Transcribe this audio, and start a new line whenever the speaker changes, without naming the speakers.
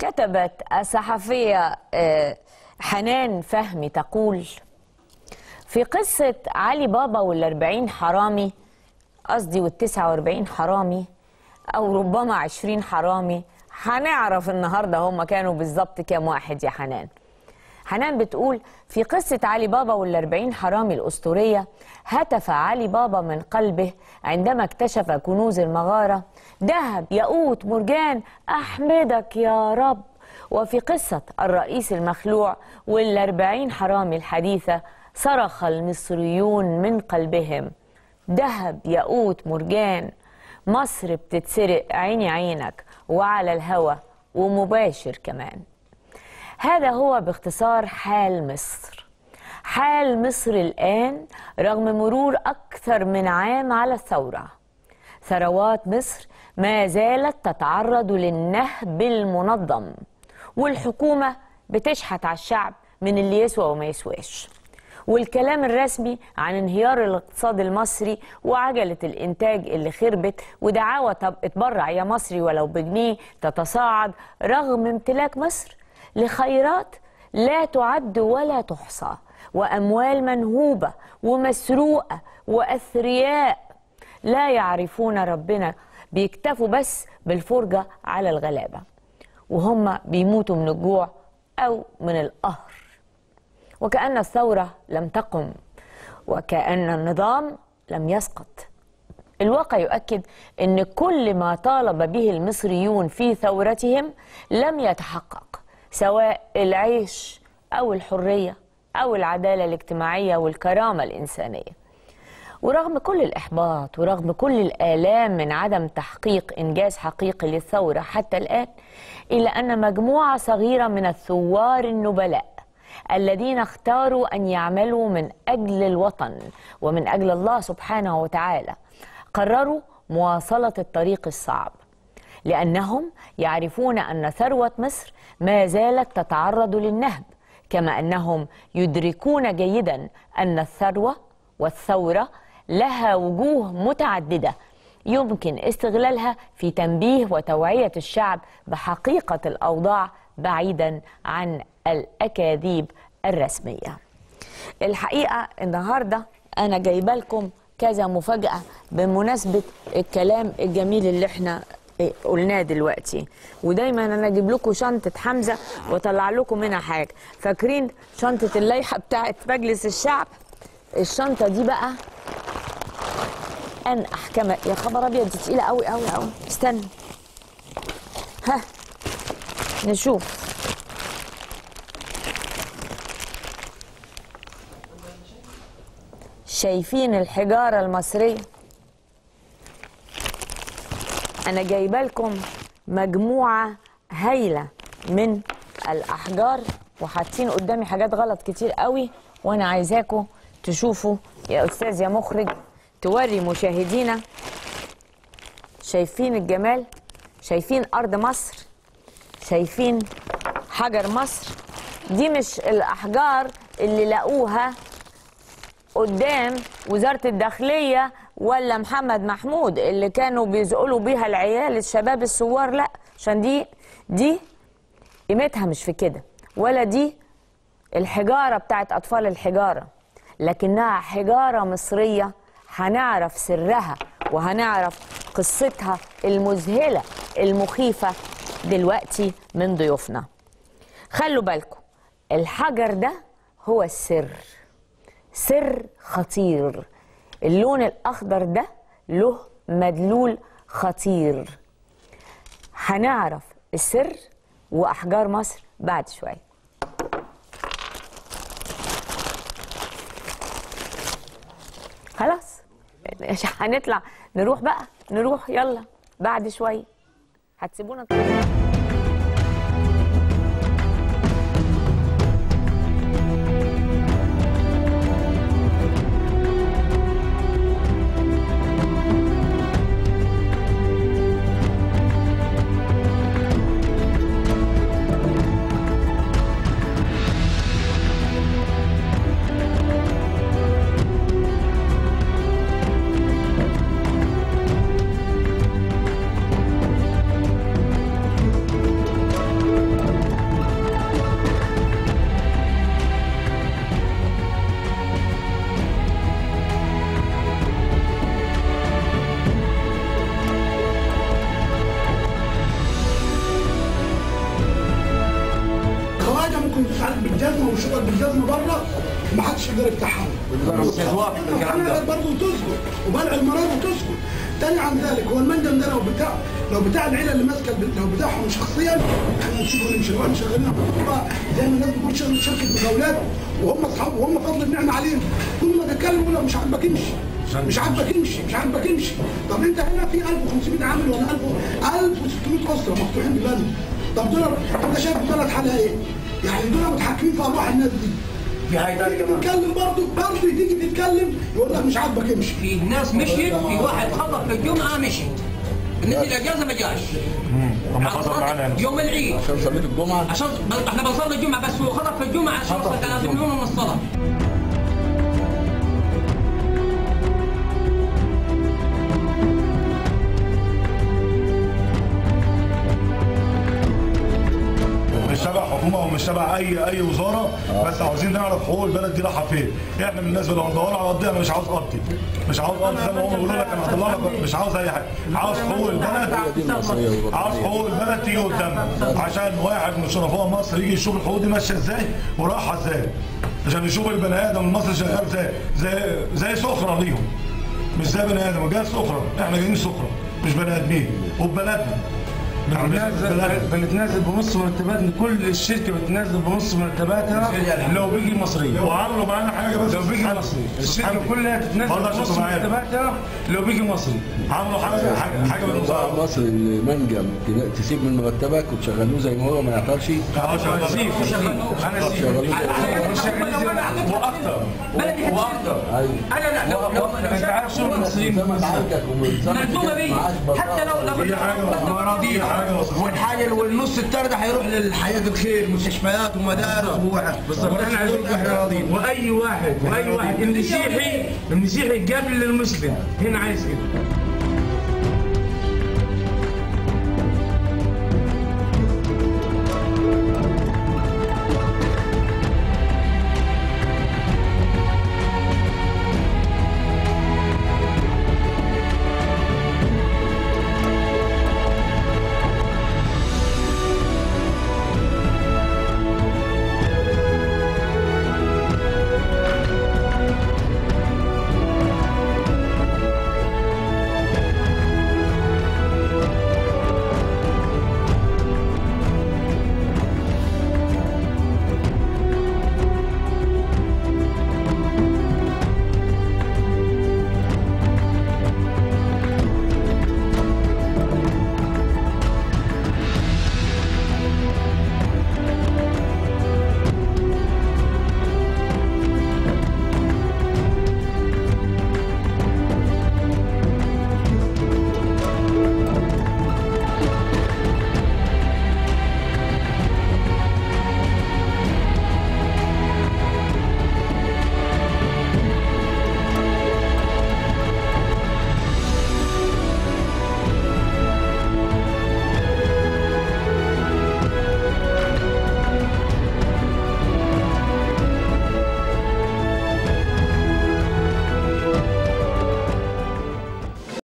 كتبت الصحفية حنان فهمي تقول: في قصة علي بابا وال40 حرامي، قصدي وال49 حرامي، أو ربما 20 حرامي، هنعرف النهاردة هم كانوا بالظبط كام واحد يا حنان. حنان بتقول: في قصة علي بابا وال40 حرامي الأسطورية، هتف علي بابا من قلبه عندما اكتشف كنوز المغارة: ذهب، ياقوت، مرجان، أحمدك يا رب. وفي قصة الرئيس المخلوع وال40 حرامي الحديثة، صرخ المصريون من قلبهم: ذهب، ياقوت، مرجان، مصر بتتسرق، عيني عينك، وعلى الهوى ومباشر كمان. هذا هو باختصار حال مصر. حال مصر الآن رغم مرور أكثر من عام على الثورة. ثروات مصر ما زالت تتعرض للنهب المنظم، والحكومة بتشحت على الشعب من اللي يسوى وما يسواش. والكلام الرسمي عن انهيار الاقتصاد المصري وعجلة الإنتاج اللي خربت ودعاوى طب اتبرع يا مصري ولو بجنيه تتصاعد، رغم امتلاك مصر لخيرات لا تعد ولا تحصى، وأموال منهوبة ومسروقة وأثرياء لا يعرفون ربنا، بيكتفوا بس بالفرجة على الغلابة، وهم بيموتوا من الجوع أو من القهر. وكأن الثورة لم تقم، وكأن النظام لم يسقط. الواقع يؤكد أن كل ما طالب به المصريون في ثورتهم لم يتحقق، سواء العيش أو الحرية أو العدالة الاجتماعية والكرامة الإنسانية. ورغم كل الإحباط ورغم كل الآلام من عدم تحقيق إنجاز حقيقي للثورة حتى الآن، إلا أن مجموعة صغيرة من الثوار النبلاء الذين اختاروا أن يعملوا من أجل الوطن ومن أجل الله سبحانه وتعالى قرروا مواصلة الطريق الصعب، لأنهم يعرفون أن ثروة مصر ما زالت تتعرض للنهب، كما أنهم يدركون جيدا أن الثروة والثورة لها وجوه متعددة يمكن استغلالها في تنبيه وتوعية الشعب بحقيقة الأوضاع بعيدا عن الأكاذيب الرسمية. الحقيقة النهاردة أنا جايبه لكم كذا مفاجأة بمناسبة الكلام الجميل اللي احنا قلناه دلوقتي. ودايما انا اجيب لكم شنطه حمزه واطلع لكم منها حاجه. فاكرين شنطه اللائحه بتاعت مجلس الشعب؟ الشنطه دي بقى ان احكم. يا خبر ابيض، دي تقيله قوي قوي قوي. استنى، ها نشوف. شايفين الحجاره المصريه؟ أنا جايبه لكم مجموعة هايلة من الأحجار، وحاطين قدامي حاجات غلط كتير قوي، وأنا عايزاكم تشوفوا يا أستاذ يا مخرج، توري مشاهدينا. شايفين الجمال؟ شايفين أرض مصر؟ شايفين حجر مصر؟ دي مش الأحجار اللي لقوها قدام وزارة الداخلية ولا محمد محمود اللي كانوا بيزقلوا بيها العيال الشباب الثوار، لا، عشان دي قيمتها مش في كده، ولا دي الحجارة بتاعت أطفال الحجارة، لكنها حجارة مصرية هنعرف سرها وهنعرف قصتها المذهلة المخيفة دلوقتي من ضيوفنا. خلوا بالكم، الحجر ده هو السر، سر خطير. اللون الأخضر ده له مدلول خطير. هنعرف السر وأحجار مصر بعد شوية. خلاص هنطلع نروح بقى، نروح يلا بعد شوية. هتسيبونا
بالجزمه بره ما حدش يقدر يفتحها. الحنان برضه تسكت وبلع المرض وتسكت. تاني عن ذلك هو المنجم ده لو بتاع العيله اللي ماسكه لو بتاعهم شخصيا احنا نشوفه نمشي شغالين زي ما الناس بتقول شركه مقاولات وهم اصحاب وهم فضل النعمه عليهم. كل ما تتكلم يقول لك مش عاجبك امشي. مش عاجبك امشي مش عاجبك امشي. طب انت هنا في 1500 عامل ولا 1600 اسره مفتوحين بالبلد. طب دول انت شايف البلد حالها ايه؟ يعني دول متحكمين في ارواح الناس دي.
في حاجه
تيجي تتكلم برضه تيجي تتكلم يقول لك مش عاجبك امشي.
في ناس مشيت، في واحد خطف في الجمعه مشي. نزل الاجازه ما جاش.
هم خطف معانا
يوم العيد
عشان صليت الجمعه.
عشان احنا بنصلي الجمعه بس هو خطف في الجمعه عشان وصل 30 يوم من الصلاه.
مش تبع حكومه ومش تبع اي وزاره، بس عاوزين نعرف حقوق البلد دي رايحه فين. احنا من الناس اللي بندور على قضيه. انا مش عاوز قضي، مش عاوز قضي زي ما هم بيقولوا لك انا هطلع لك، مش عاوز اي حاجه. عاوز حقوق البلد، عاوز حقوق البلد تيجي قدامنا عشان واحد من شرفاء مصر يجي يشوف الحقوق دي ماشيه ازاي ورايحه ازاي، عشان يشوف البني ادم المصري شغال زي سخره ليهم، مش زي بني ادم جاي سخره. احنا جايين سخره مش بني ادمين وببلدنا.
بنتنازل بنص مرتباتنا، كل الشركه بتنزل بنص مرتباتها لو بيجي مصري.
وعملوا معانا حاجه بس
لو بيجي مصري الشركه كلها تتنزل بنص مرتباتها لو بيجي مصري.
عملوا حاجه بالمصاري.
مصر المنجم تسيب من مرتبك وتشغلوه زي ما هو ما يعطلش.
انا سيب واكثر انا لا لو انت عارف شو المصريين
ملزومه بيه حتى لو
مراضيع.
والحاجه والنص التاني ده هيروح للحياه الخير، مستشفيات ومدارس
بالضبط. احنا عايزين احنا راضيين. واي واحد المسيحي يقابل المسلم هنا عايز كده.